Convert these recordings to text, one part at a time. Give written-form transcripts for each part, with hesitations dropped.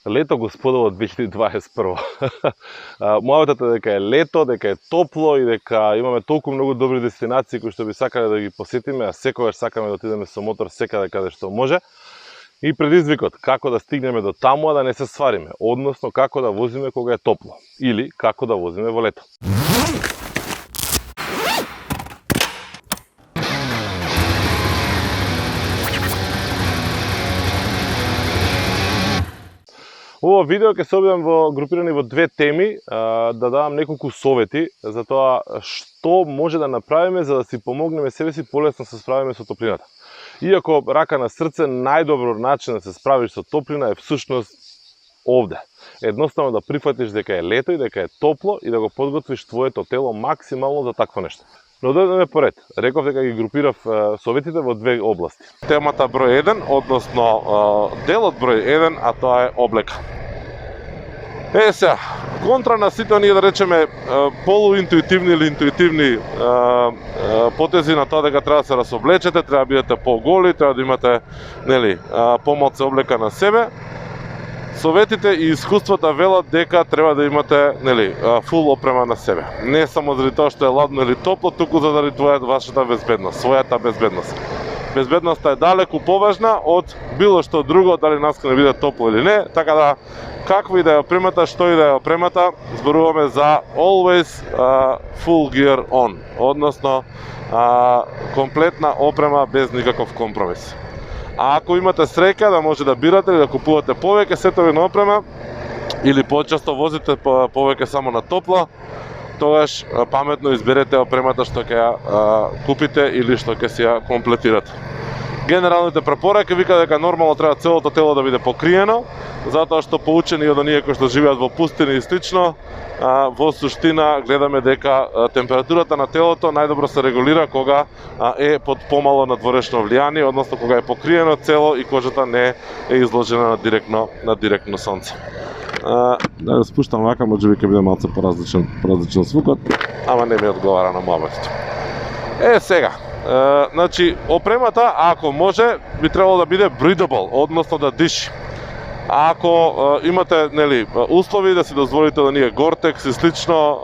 Лето, господово, 2021. Мојавата е дека е лето, дека е топло и дека имаме толку многу добри дестинации кои што би сакале да ги посетиме, а секогаш сакаме да отидеме со мотор секаде каде што може. И предизвикот како да стигнеме до таму а да не се свариме, односно како да возиме кога е топло или како да возиме во лето. Ова видео ќе се обидам групирани во две теми, да дадам неколку совети за тоа што може да направиме за да си помогнеме себе си полесно да се справиме со топлината. Иако рака на срце, најдобро начин да се справиш со топлина е всушност овде. Едноставно да прифатиш дека е лето и дека е топло и да го подготвиш твоето тело максимално за такво нешто. Но дојдеме поред. Реков дека ги групирав советите во две области. Темата број 1, односно делот број 1, а тоа е облека. Сега, контра на сите оние да речеме полуинтуитивни или интуитивни потези на тоа дека треба да се расоблечете, треба да бидете поголи, треба да имате помалку облека на себе. Советите и искуствата велат дека треба да имате фул опрема на себе. Не само заради тоа што е ладно или топло, туку заради вашата безбедност, својата безбедност. Безбедноста е далеку поважна од било што друго, дали нас ќе не биде топло или не, така да каква и да е опремата, што и да е опремата, зборуваме за always full gear on, односно комплетна опрема без никаков компромис. А ако имате среќа да може да бирате или да купувате повеќе сетови на опрема или почесто возите повеќе само на топло, тогаш паметно изберете опремата што ќе ја купите или што ќе си ја комплетирате. Генералните препораки вика дека нормално треба целото тело да биде покриено, затоа што поучени од оние кои што живеат во пустини и слично, во суштина гледаме дека температурата на телото најдобро се регулира кога е под помало надворешно влијание, односно кога е покриено цело и кожата не е изложена на директно сонце. Да спуштам вака, можеби ќе биде малце поразличен звукот, ама не ми одговара на мојавостите. Сега, значи опремата ако може би требало да биде breathable, односно да диши. Ако имате услови да си дозволите да ние Гортекс и слично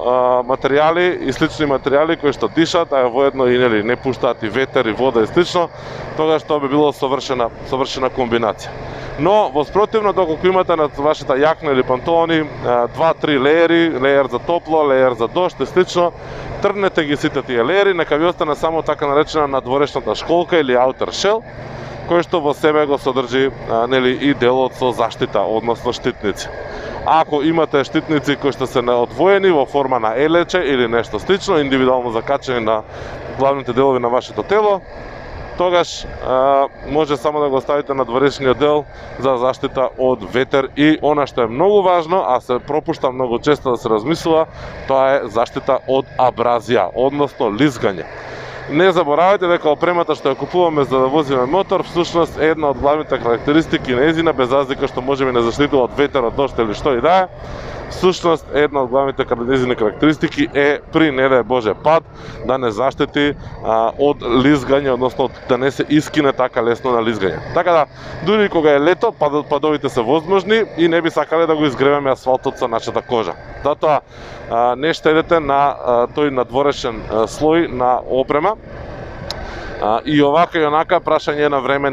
слични материјали кои што дишат, а воедно и не пуштаат и ветер и вода и слично, тогаш тоа би било совршена комбинација. Но во спротивно, доколку имате на вашата јакна или панталони 2-3 леери, леер за топло, леер за дожд и слично, тргнете ги сите тие леери, нека ви остане само така наречена надворешната школка или outer shell, кој што во себе го содржи и делот со заштита, односно штитници. Ако имате штитници кои што се одвоени во форма на елече или нешто слично, индивидуално закачени на главните делови на вашето тело, тогаш може само да го ставите на надворешниот дел за заштита од ветер и она што е многу важно, а се пропушта многу често да се размислува, тоа е заштита од абразија, односно лизгање. Не заборавајте дека опремата што ја купуваме за да возиме мотор, всушност е една од главните карактеристики нејзина, без разлика што можеби не заштитува од ветер, од дожд или што и да е. Всушност една од главните нејзини карактеристики е при не дај Боже пад да не заштити од лизгање, односно да не се искине така лесно на лизгање. Така да, дури кога е лето, падовите се возможни и не би сакале да го изгреваме асфалтот со нашата кожа. Затоа не штедете на тој надворешен слој на опрема. И овака и онака прашање на време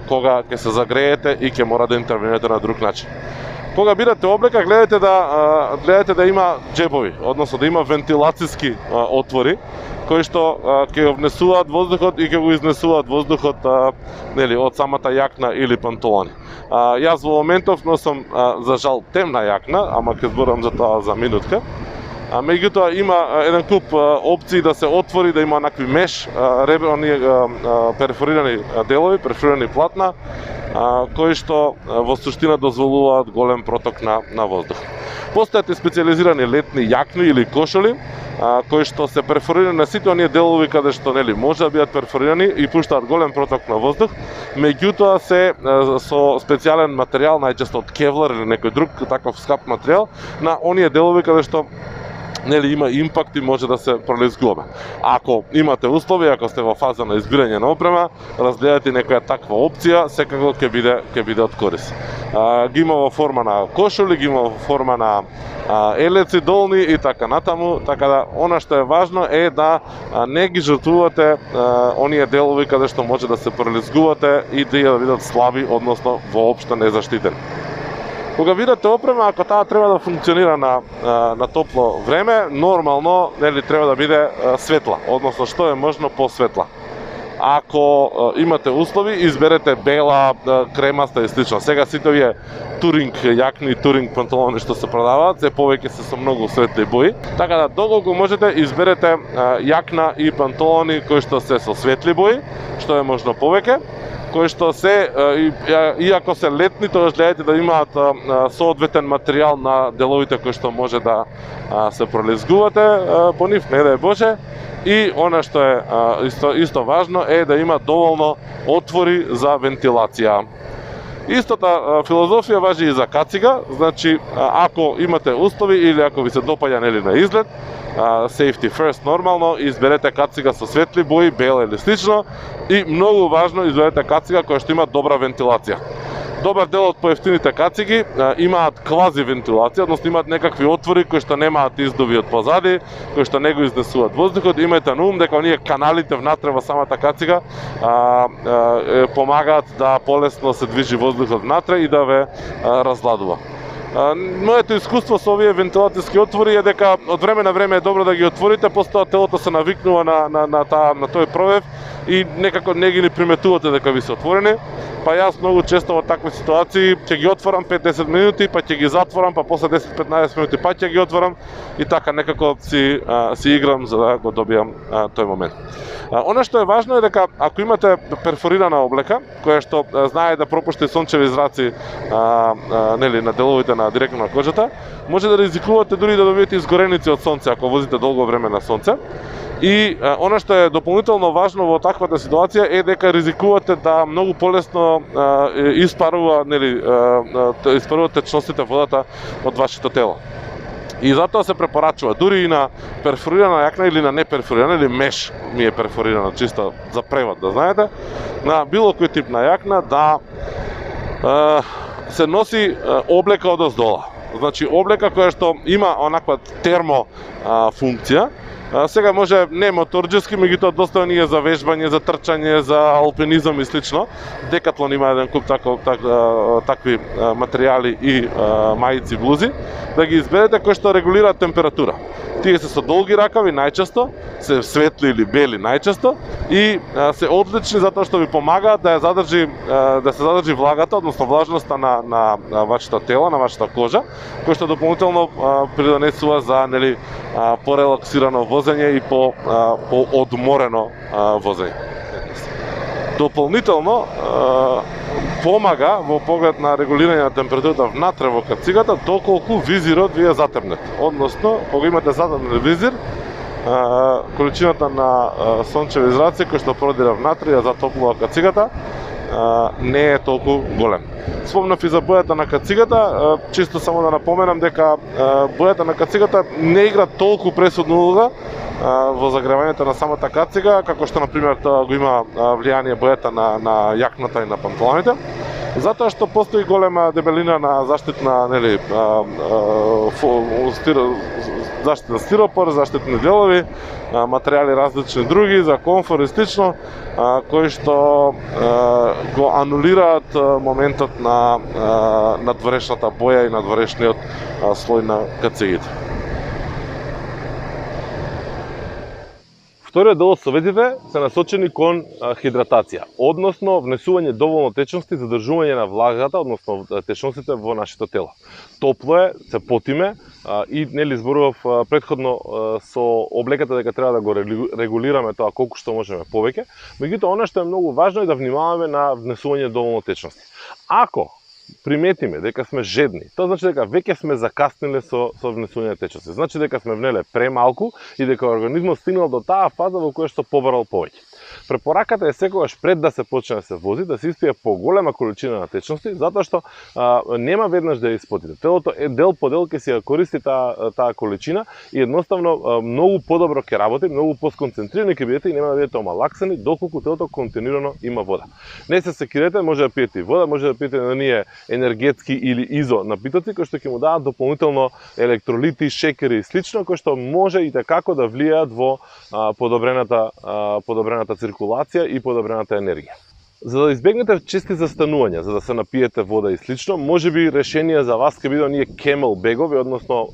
кога ќе се загреете и ќе мора да интервенирате на друг начин. Кога бирате облека, гледате да има џебови, односно да има вентилацијски отвори кои што ќе го внесуваат воздухот и ќе го изнесуваат воздухот од самата јакна или панталони. Јас во моментов носам за жал темна јакна, ама ќе зборам за тоа за минутка. Меѓутоа има еден куп опции да се отвори, да има онакви меш, перфорирани делови, перфорирани платна, кои што во суштина дозволуваат голем проток на воздух. Постојат и специализирани летни јакни или кошули, кои што се перфорирани на сите оние делови каде што може да бидат перфорирани и пуштаат голем проток на воздух, меѓутоа се со специјален материјал, најчесто од кевлар или некој друг таков скап материјал, на оние делови каде што нели има импакт и може да се пролезгуваме. Ако имате услови, ако сте во фаза на избирање на опрема, разгледате некоја таква опција, секако ќе биде од корис. Ги има во форма на кошули, ги има во форма на елеци долни и така натаму, така да она што е важно е да не ги жртвувате оние делови каде што може да се пролезгувате и да бидат слаби, односно воопшто незаштитени. Кога видите опрема, ако таа треба да функционира на топло време, нормално нели треба да биде светла, односно што е можно посветла. Ако имате услови, изберете бела, кремаста и слично. Сега сите овие туринг јакни, туринг панталони што се продаваат, се повеќе се со многу светли бои. Така да доколку можете изберете јакна и панталони кои што се со светли бои, што е можно повеќе, кои што се, иако се летни, тоа гледате да имаат соодветен материјал на деловите кои што може да се пролезгувате по нив, не да е Боже. И она што е исто важно е да има доволно отвори за вентилација. Истата филозофија важи и за кацига, значи ако имате услови или ако ви се допаѓа нели на изглед, safety first нормално, изберете кацига со светли бои, бела или слично, и многу важно изберете кацига која што има добра вентилација. Добар дел од поевтините кациги имаат квази вентилација, односно имаат некакви отвори кои што немаат издуви од позади, кои што не го изнесуваат воздухот. Имајте на ум дека оние каналите внатре во самата кацига помагаат да полесно се движи воздухот внатре и да ве разладува. Моето искуство со овие вентилацијски отвори е дека од време на време е добро да ги отворите, постоја телото се навикнува на тој провев и некако не ги приметувате дека ви се отворени. Па јас многу често во такви ситуации ќе ги отворам 5-10 минути, па ќе ги затворам, па после 10-15 минути па ќе ги отворам и така некако си играм за да го добијам тој момент. Она што е важно е дека ако имате перфорирана облека, која што знае да пропушти сончеви зраци нели на деловите на директно на кожата, може да ризикувате дури да добиете изгореници од сонце ако возите долго време на сонце. И она што е дополнително важно во таквата ситуација е дека ризикувате да многу полесно испарува течностите водата од вашето тело. И затоа се препорачува дури и на перфорирана јакна или на неперфорирана или меш ми е перфорирана, чисто за превод да знаете, на било кој тип на јакна да се носи облека одоздола. Значи облека која што има онаква термо функција. Сега може не моторџески, меѓутоа доста ние за вежбање, за трчање, за алпинизам и слично. Декатлон има еден куп такви материјали и мајици, блузи, да ги изберете кои што регулираат температура. Тие се со долги ракави најчесто, се светли или бели најчесто и се одлични затоа што ви помагаат да се задржи влагата, односно влажноста на вашето тело, на вашата кожа, кој што дополнително придонесува за порелаксирано возење и по-одморено возење. Дополнително помага во поглед на регулирање на температурата внатре во кацигата доколку визирот ви е затемнет. Односно, кога имате затемнет визир, количината на сончеви зраци кои што продира внатре ја затоплува кацигата не е толку голем. Спомнав и за бојата на кацигата, чисто само да напоменам дека бојата на кацигата не игра толку пресудна улога во загревањето на самата кацига, како што например тоа го има влијание бојата на јакната и на панталоните, затоа што постои голема дебелина на заштитна заштитен стиропор, заштитни делови, материјали различни други за комфор и слично, кои што го анулираат моментот на надворешната боја и надворешниот слој на кацигите. Вториот дел од советите се насочени кон хидратација, односно внесување доволно течности за држување на влагата, односно течностите во нашето тело. Топло е, се потиме и нели зборував претходно со облеката дека треба да го регулираме тоа колку што можеме повеќе, меѓутоа она што е многу важно е да внимаваме на внесување доволно течности. Ако приметиме дека сме жедни, тоа значи дека веќе сме закасниле со внесување на течности. Значи дека сме внеле премалку и дека организмот стигнал до таа фаза во која што побарал повеќе. Препораката е секогаш пред да се почне да се вози, да се испие поголема количина на течности, затоа што нема веднаш да ја испотите. Телото дел по дел ќе си ја користи таа количина и едноставно многу подобро ќе работи, многу посконцентрирани ќе бидете и нема да бидете омалаксани доколку телото континуирано има вода. Не се секирете, може да пиете и вода, може да пиете на ние енергетски или изо напитоци кои што ќе му дадат дополнително електролити, шекери и слично, кои што може и како да влијаат во подобрената циркулација и подобрената енергија. За да избегнете чести застанувања, за да се напиете вода и слично, можеби решение за вас ќе биде оние кемел бегови, односно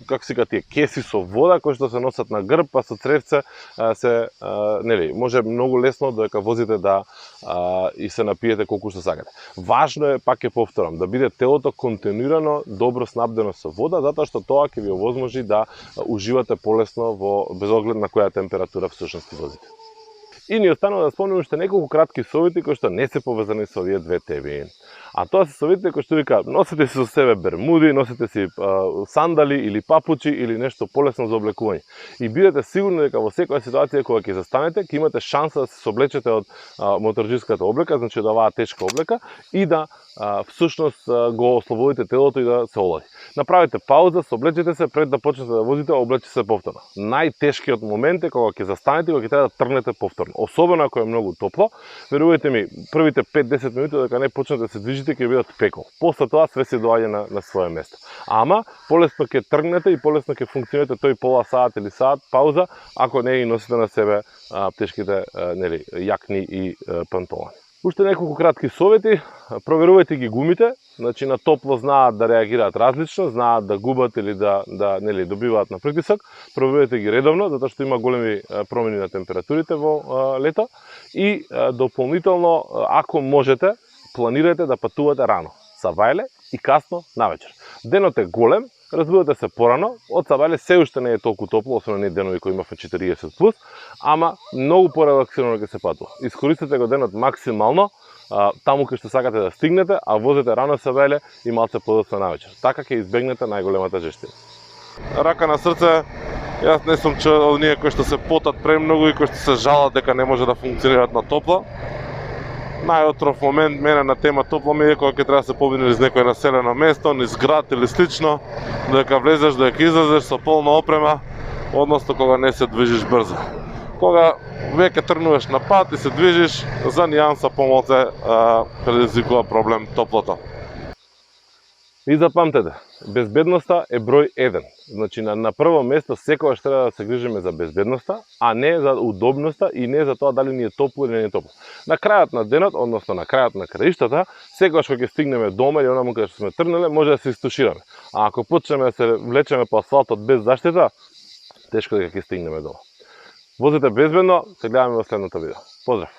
како се тие кеси со вода кои што се носат на грб, па со цревце може многу лесно додека возите да и се напиете колку што сакате. Важно е, пак ќе повторам, да биде телото континуирано добро снабдено со вода, затоа што тоа ќе ви овозможи да уживате полесно без оглед на која температура всушност возите. И ни останува да спомним уште неколку кратки совети кои што не се повезани со овие две теми. А тоа се советите кои што вика, носите си со себе бермуди, носите си сандали или папучи или нешто полесно за облекување. И бидете сигурни дека во секоја ситуација кога ќе застанете, ќе имате шанса да се соблечете од моторџиската облека, значи од оваа тешка облека и да всушност го ослободите телото и да се олади. Направете пауза, соблечете се пред да почнете да возите, облечете се повторно. Најтешкиот момент е кога ќе застанете и кога ќе треба да тргнете повторно. Особено ако е многу топло, верувајте ми, првите 5-10 минути додека не почнете да се движите ќе бидат пекол. После тоа све се доаѓа на свое место. Ама полесно ќе тргнете и полесно ќе функционирате тој пола саат или саат пауза ако не ги носите на себе тешките јакни и панталони. Уште неколку кратки совети, проверувајте ги гумите, значи на топло знаат да реагираат различно, знаат да губат или да добиваат на притисок, проверувајте ги редовно, затоа што има големи промени на температурите во лето и дополнително, ако можете, планирате да патувате рано, сабајле и касно навечер. Денот е голем, разбудете се порано, од сабајле се уште не е толку топло, освен оние денови кои имаат 40+, ама многу порелаксирано ќе се патува. Искористете го денот максимално, таму кај што сакате да стигнете, а возете рано сабајле и малце подоцна навечер. Така ќе избегнете најголемата жестина. Рака на срце, јас не сум од оние кои што се потат премногу и кои што се жалат дека не може да функционираат на топло. Најотров момент мене на тема топло ми е кога ќе треба да се побине низ некој населено место, низ град или слично, додека влезеш, додека излезеш со полна опрема, односно кога не се движиш брзо. Кога веќе тргнуваш на пат и се движиш, за нијанса помалце предизвикува проблем топлото. И запамтете, безбедноста е број 1. Значи на прво место секогаш треба да се грижиме за безбедноста, а не за удобноста и не за тоа дали ни е топло или не е топло. На крајот на денот, односно на крајот на краиштата, секогаш кога ќе стигнеме дома или онаму каде што сме тргнале, може да се истушираме. А ако почнеме да се влечеме по асфалтот без заштита, тешко дека ќе стигнеме дома. Возете безбедно, се гледаме во следното видео. Поздрав!